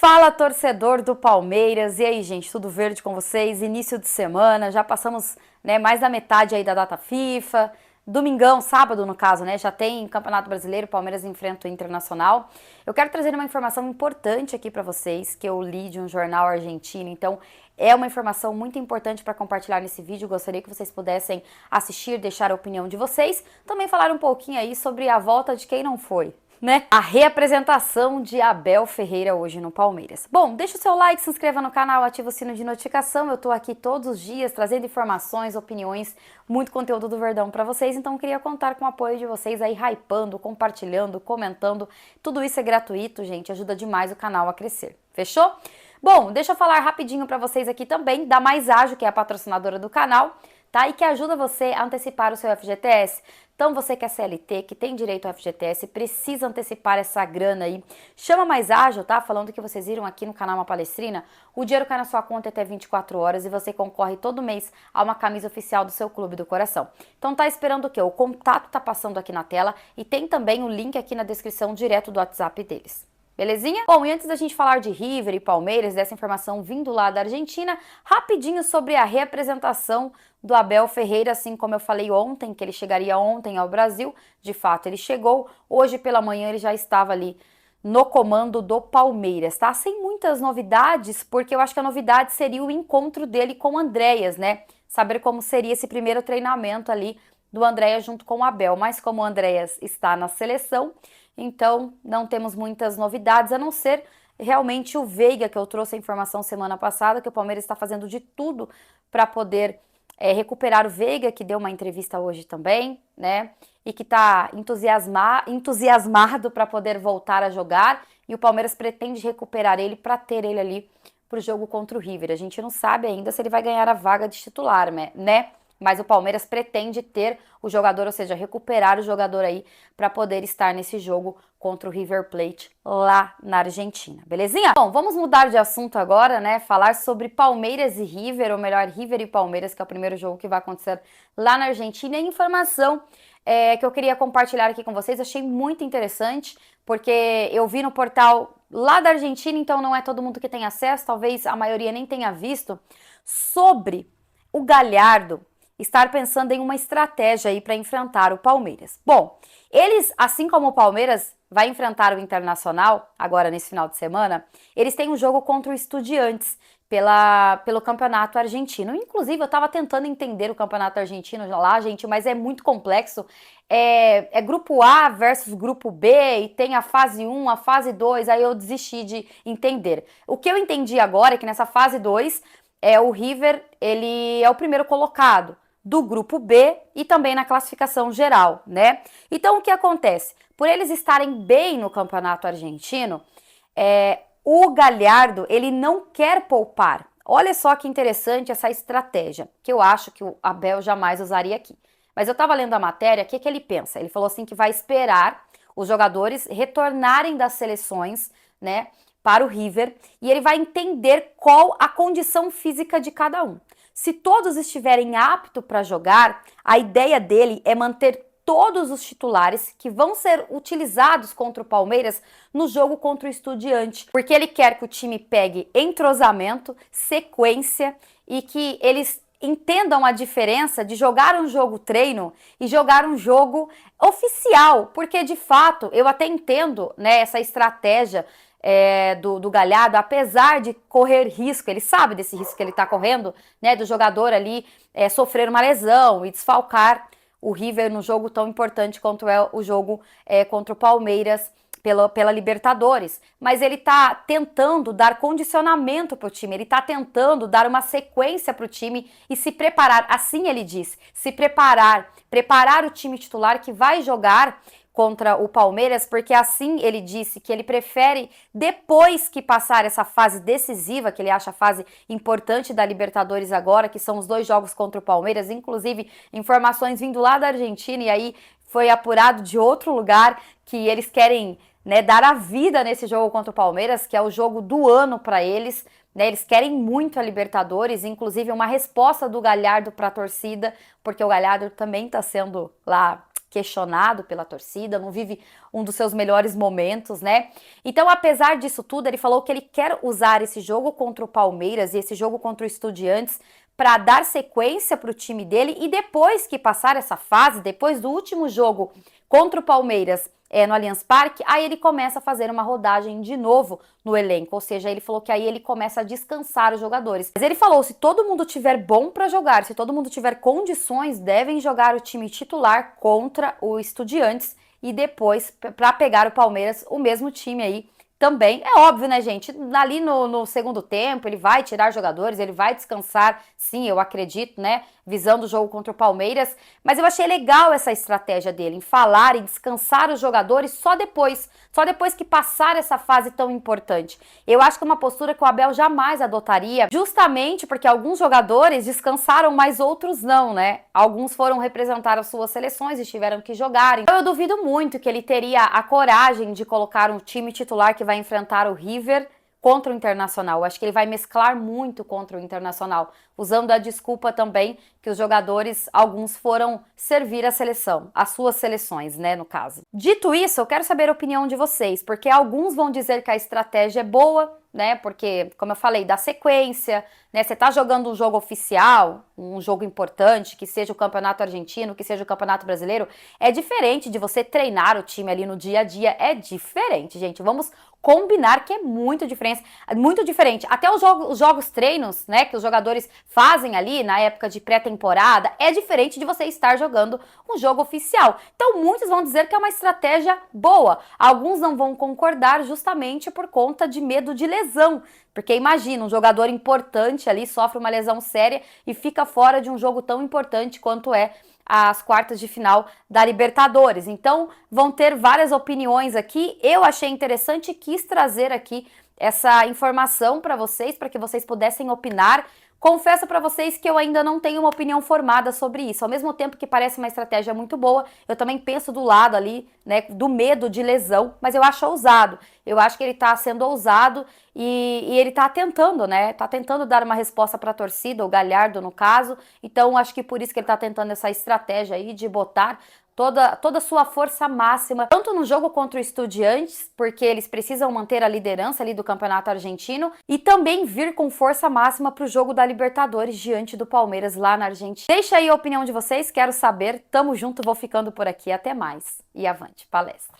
Fala, torcedor do Palmeiras! E aí, gente, tudo verde com vocês? Início de semana, já passamos, mais da metade aí da data FIFA. Domingão, sábado no caso, já tem Campeonato Brasileiro, Palmeiras enfrenta o Internacional. Eu quero trazer uma informação importante aqui para vocês, que eu li de um jornal argentino, então é uma informação muito importante para compartilhar nesse vídeo. Gostaria que vocês pudessem assistir, deixar a opinião de vocês, também falar um pouquinho aí sobre a volta de quem não foi. A reapresentação de Abel Ferreira hoje no Palmeiras. Bom, deixa o seu like, se inscreva no canal, ativa o sino de notificação. Eu tô aqui todos os dias trazendo informações, opiniões, muito conteúdo do Verdão para vocês, então queria contar com o apoio de vocês aí, hypando, compartilhando, comentando. Tudo isso é gratuito, gente, ajuda demais o canal a crescer. Fechou? Bom, deixa eu falar rapidinho para vocês aqui também da Mais Ágil, que é a patrocinadora do canal, tá? E que ajuda você a antecipar o seu FGTS. Então você que é CLT, que tem direito ao FGTS, precisa antecipar essa grana aí. Chama Mais Ágil, tá? Falando que vocês viram aqui no canal Uma Palestrina, o dinheiro cai na sua conta até 24 horas e você concorre todo mês a uma camisa oficial do seu clube do coração. Então tá esperando o quê? O contato tá passando aqui na tela e tem também o link aqui na descrição direto do WhatsApp deles. Belezinha? Bom, e antes da gente falar de River e Palmeiras, dessa informação vindo lá da Argentina, rapidinho sobre a reapresentação do Abel Ferreira, assim como eu falei ontem, que ele chegaria ontem ao Brasil, de fato ele chegou, hoje pela manhã ele já estava ali no comando do Palmeiras, tá? Sem muitas novidades, porque eu acho que a novidade seria o encontro dele com o Andréas, né? Saber como seria esse primeiro treinamento ali do Andréas junto com o Abel, mas como o Andréas está na seleção, então não temos muitas novidades, a não ser realmente o Veiga, que eu trouxe a informação semana passada, que o Palmeiras está fazendo de tudo para poder recuperar o Veiga, que deu uma entrevista hoje também, né? E que está entusiasmado para poder voltar a jogar, e o Palmeiras pretende recuperar ele para ter ele ali para o jogo contra o River. A gente não sabe ainda se ele vai ganhar a vaga de titular, né? Mas o Palmeiras pretende ter o jogador, ou seja, recuperar o jogador aí para poder estar nesse jogo contra o River Plate lá na Argentina, belezinha? Bom, vamos mudar de assunto agora, né? Falar sobre Palmeiras e River, ou melhor, River e Palmeiras, que é o primeiro jogo que vai acontecer lá na Argentina. E informação que eu queria compartilhar aqui com vocês, achei muito interessante, porque eu vi no portal lá da Argentina, então não é todo mundo que tem acesso, talvez a maioria nem tenha visto, sobre o Galhardo estar pensando em uma estratégia aí para enfrentar o Palmeiras. Bom, eles, assim como o Palmeiras vai enfrentar o Internacional agora nesse final de semana, eles têm um jogo contra o Estudiantes pelo campeonato argentino. Inclusive, eu estava tentando entender o campeonato argentino lá, gente, mas é muito complexo. É grupo A versus grupo B, e tem a fase 1, a fase 2, aí eu desisti de entender. O que eu entendi agora é que nessa fase 2, o River, ele é o primeiro colocado do grupo B e também na classificação geral, né? Então, o que acontece? Por eles estarem bem no campeonato argentino, o Galhardo, ele não quer poupar. Olha só que interessante essa estratégia, que eu acho que o Abel jamais usaria aqui. Mas eu tava lendo a matéria, o que ele pensa? Ele falou assim que vai esperar os jogadores retornarem das seleções, né, para o River, e ele vai entender qual a condição física de cada um. Se todos estiverem aptos para jogar, a ideia dele é manter todos os titulares que vão ser utilizados contra o Palmeiras no jogo contra o Estudiante, porque ele quer que o time pegue entrosamento, sequência e que eles entendam a diferença de jogar um jogo treino e jogar um jogo oficial, porque de fato eu até entendo, né, essa estratégia do Galhardo, apesar de correr risco, ele sabe desse risco que ele está correndo, né, do jogador ali sofrer uma lesão e desfalcar o River no jogo tão importante quanto é o jogo contra o Palmeiras pela Libertadores. Mas ele está tentando dar condicionamento para o time, ele está tentando dar uma sequência para o time e se preparar, assim ele diz, se preparar o time titular que vai jogar contra o Palmeiras, porque assim ele disse que ele prefere, depois que passar essa fase decisiva, que ele acha a fase importante da Libertadores agora, que são os 2 jogos contra o Palmeiras, inclusive informações vindo lá da Argentina, e aí foi apurado de outro lugar que eles querem, né, dar a vida nesse jogo contra o Palmeiras, que é o jogo do ano para eles, né, eles querem muito a Libertadores, inclusive uma resposta do Galhardo para a torcida, porque o Galhardo também está sendo lá questionado pela torcida, não vive um dos seus melhores momentos, né? Então, apesar disso tudo, ele falou que ele quer usar esse jogo contra o Palmeiras e esse jogo contra o Estudiantes para dar sequência para o time dele e depois que passar essa fase, depois do último jogo contra o Palmeiras no Allianz Parque, aí ele começa a fazer uma rodagem de novo no elenco, ou seja, ele falou que aí ele começa a descansar os jogadores. Mas ele falou, se todo mundo tiver bom para jogar, se todo mundo tiver condições, devem jogar o time titular contra o Estudiantes e depois, para pegar o Palmeiras, o mesmo time aí também. É óbvio, né, gente? Ali no segundo tempo, ele vai tirar jogadores, ele vai descansar, sim, eu acredito, né? Visando o jogo contra o Palmeiras. Mas eu achei legal essa estratégia dele, em falar, em descansar os jogadores só depois que passar essa fase tão importante. Eu acho que é uma postura que o Abel jamais adotaria, justamente porque alguns jogadores descansaram, mas outros não, né? Alguns foram representar as suas seleções e tiveram que jogar. Então eu duvido muito que ele teria a coragem de colocar um time titular que vai enfrentar o River contra o Internacional. Eu acho que ele vai mesclar muito contra o Internacional, usando a desculpa também que os jogadores, alguns foram servir a seleção, as suas seleções, né, no caso. Dito isso, eu quero saber a opinião de vocês, porque alguns vão dizer que a estratégia é boa, né, porque, como eu falei, dá sequência, né, você tá jogando um jogo oficial, um jogo importante, que seja o Campeonato Argentino, que seja o Campeonato Brasileiro, é diferente de você treinar o time ali no dia a dia, é diferente, gente, vamos combinar que é muito diferente. Até os jogos treinos, né, que os jogadores fazem ali na época de pré-temporada, é diferente de você estar jogando um jogo oficial. Então, muitos vão dizer que é uma estratégia boa. Alguns não vão concordar justamente por conta de medo de lesão. Porque imagina, um jogador importante ali sofre uma lesão séria e fica fora de um jogo tão importante quanto é as quartas de final da Libertadores. Então, vão ter várias opiniões aqui. Eu achei interessante e quis trazer aqui essa informação para que vocês pudessem opinar. Confesso para vocês que eu ainda não tenho uma opinião formada sobre isso. Ao mesmo tempo que parece uma estratégia muito boa, eu também penso do lado ali, né, do medo de lesão, mas eu acho ousado. Eu acho que ele tá sendo ousado e ele tá tentando, né? Tá tentando dar uma resposta para a torcida, o Galhardo no caso. Então, acho que por isso que ele tá tentando essa estratégia aí de botar toda a sua força máxima, tanto no jogo contra o Estudiantes, porque eles precisam manter a liderança ali do Campeonato Argentino, e também vir com força máxima para o jogo da Libertadores diante do Palmeiras lá na Argentina. Deixa aí a opinião de vocês, quero saber. Tamo junto, vou ficando por aqui. Até mais. E avante, palestra.